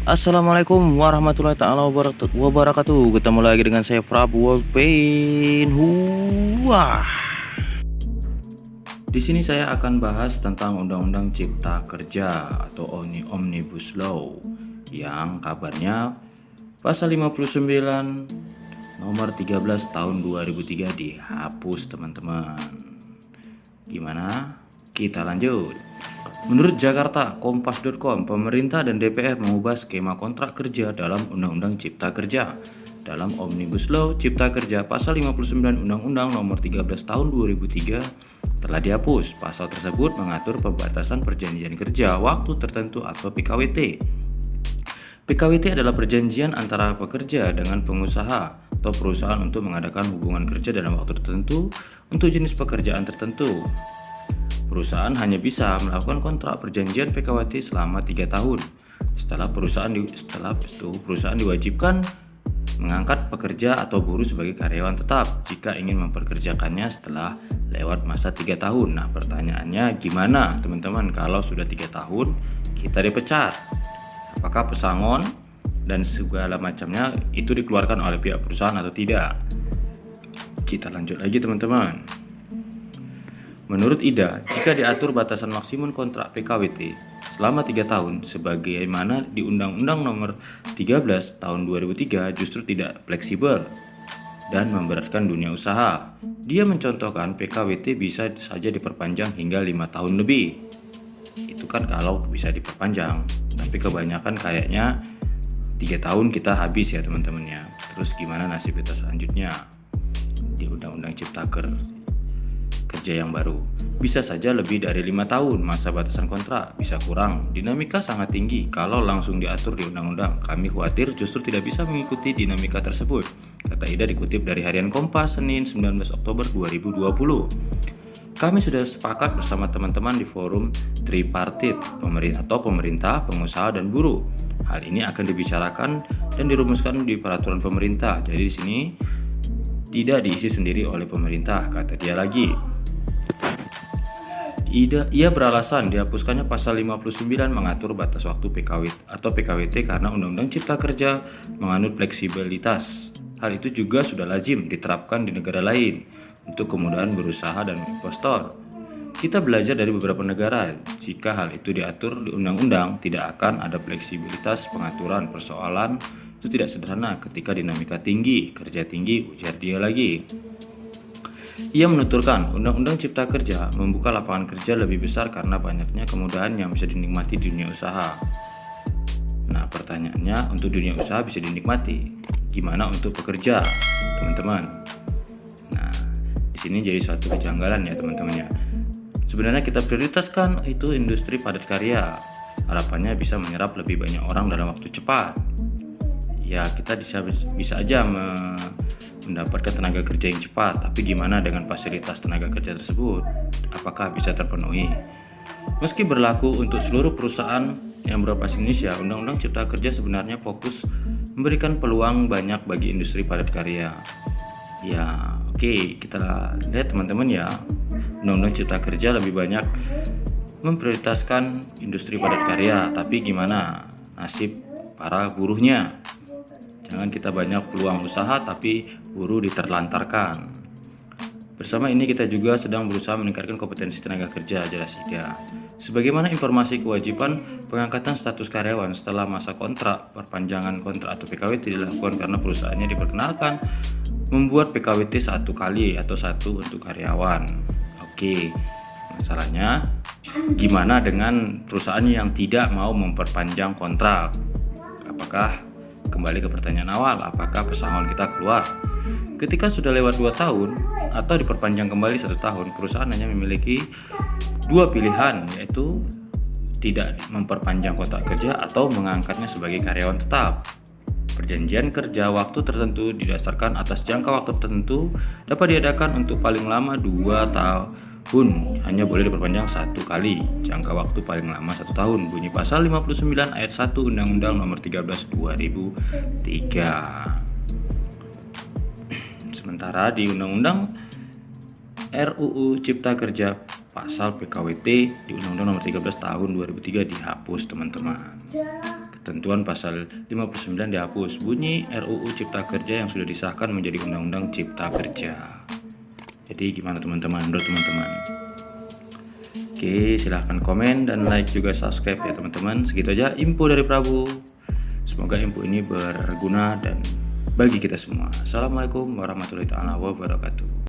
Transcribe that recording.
Assalamualaikum warahmatullahi taala wabarakatuh. Ketemu lagi dengan saya Prabu Wolpain. Wah. Di sini saya akan bahas tentang Undang-Undang Cipta Kerja atau Omnibus Law yang kabarnya pasal 59 nomor 13 tahun 2003 dihapus, teman-teman. Gimana? Kita lanjut. Menurut Jakarta Kompas.com, pemerintah dan DPR mengubah skema kontrak kerja dalam Undang-Undang Cipta Kerja. Dalam Omnibus Law Cipta Kerja pasal 59 Undang-Undang nomor 13 tahun 2003 telah dihapus. Pasal tersebut mengatur pembatasan perjanjian kerja waktu tertentu atau PKWT. PKWT adalah perjanjian antara pekerja dengan pengusaha atau perusahaan untuk mengadakan hubungan kerja dalam waktu tertentu untuk jenis pekerjaan tertentu. Perusahaan hanya bisa melakukan kontrak perjanjian PKWT selama 3 tahun. Setelah itu perusahaan diwajibkan mengangkat pekerja atau buruh sebagai karyawan tetap jika ingin memperkerjakannya setelah lewat masa 3 tahun. Nah, pertanyaannya gimana teman-teman kalau sudah 3 tahun kita dipecat? Apakah pesangon dan segala macamnya itu dikeluarkan oleh pihak perusahaan atau tidak? Kita lanjut lagi, teman-teman. Menurut IDA, jika diatur batasan maksimum kontrak PKWT selama 3 tahun sebagaimana di Undang-Undang Nomor 13 Tahun 2003 justru tidak fleksibel dan memberatkan dunia usaha. Dia mencontohkan PKWT bisa saja diperpanjang hingga 5 tahun lebih. Itu kan kalau bisa diperpanjang, tapi kebanyakan kayaknya 3 tahun kita habis ya teman-teman ya. Terus gimana nasib kita selanjutnya di Undang-Undang Cipta Kerja yang baru? Bisa saja lebih dari 5 tahun masa batasan kontrak, bisa kurang. Dinamika sangat tinggi kalau langsung diatur di undang-undang. Kami khawatir justru tidak bisa mengikuti dinamika tersebut, kata Ida dikutip dari Harian Kompas Senin 19 Oktober 2020. Kami sudah sepakat bersama teman-teman di forum tripartit pemerintah, pengusaha, dan buruh. Hal ini akan dibicarakan dan dirumuskan di peraturan pemerintah. Jadi di sini tidak diisi sendiri oleh pemerintah, kata dia lagi. Ia beralasan dihapuskannya pasal 59 mengatur batas waktu PKWT karena Undang-Undang Cipta Kerja menganut fleksibilitas. Hal itu juga sudah lazim diterapkan di negara lain untuk kemudahan berusaha dan investor. Kita belajar dari beberapa negara. Jika hal itu diatur di undang-undang, tidak akan ada fleksibilitas pengaturan. Persoalan itu tidak sederhana ketika dinamika tinggi, kerja tinggi, ujar dia lagi. Ia menuturkan, Undang-Undang Cipta Kerja membuka lapangan kerja lebih besar karena banyaknya kemudahan yang bisa dinikmati di dunia usaha. Nah, pertanyaannya, untuk dunia usaha bisa dinikmati, gimana untuk pekerja, teman-teman? Nah, di sini jadi suatu kejanggalan ya, teman-teman ya. Sebenarnya kita prioritaskan itu industri padat karya. Harapannya bisa menyerap lebih banyak orang dalam waktu cepat. Ya, kita bisa aja mendapatkan tenaga kerja yang cepat, tapi gimana dengan fasilitas tenaga kerja tersebut? Apakah bisa terpenuhi? Meski berlaku untuk seluruh perusahaan yang beroperasi Indonesia, Undang-Undang Cipta Kerja sebenarnya fokus memberikan peluang banyak bagi industri padat karya. Ya, oke, kita lihat teman-teman ya. Undang-Undang Cipta Kerja lebih banyak memprioritaskan industri padat karya, tapi gimana nasib para buruhnya? Jangan kita banyak peluang usaha tapi buruh diterlantarkan. Bersama ini kita juga sedang berusaha meningkatkan kompetensi tenaga kerja, jelas Ida. Sebagaimana informasi kewajiban pengangkatan status karyawan setelah masa kontrak, perpanjangan kontrak atau PKWT dilakukan karena perusahaannya diperkenalkan membuat PKWT 1 kali atau 1 untuk karyawan. Oke, masalahnya gimana dengan perusahaan yang tidak mau memperpanjang kontrak? Apakah kembali ke pertanyaan awal, apakah pesangon kita keluar? Ketika sudah lewat 2 tahun atau diperpanjang kembali 1 tahun, perusahaan hanya memiliki 2 pilihan, yaitu tidak memperpanjang kontrak kerja atau mengangkatnya sebagai karyawan tetap. Perjanjian kerja waktu tertentu didasarkan atas jangka waktu tertentu dapat diadakan untuk paling lama 2 tahun, hanya boleh diperpanjang 1 kali. Jangka waktu paling lama 1 tahun, bunyi pasal 59 ayat 1 Undang-Undang Nomor 13 2003. Sementara di Undang-Undang RUU Cipta Kerja pasal PKWT di Undang-Undang Nomor 13 Tahun 2003 dihapus, teman-teman. Ketentuan pasal 59 dihapus. Bunyi RUU Cipta Kerja yang sudah disahkan menjadi Undang-Undang Cipta Kerja. Jadi gimana teman-teman, menurut teman-teman? Oke, silahkan komen dan like juga subscribe ya teman-teman. Segitu aja info dari Prabu. Semoga info ini berguna dan bagi kita semua. Assalamualaikum warahmatullahi wabarakatuh.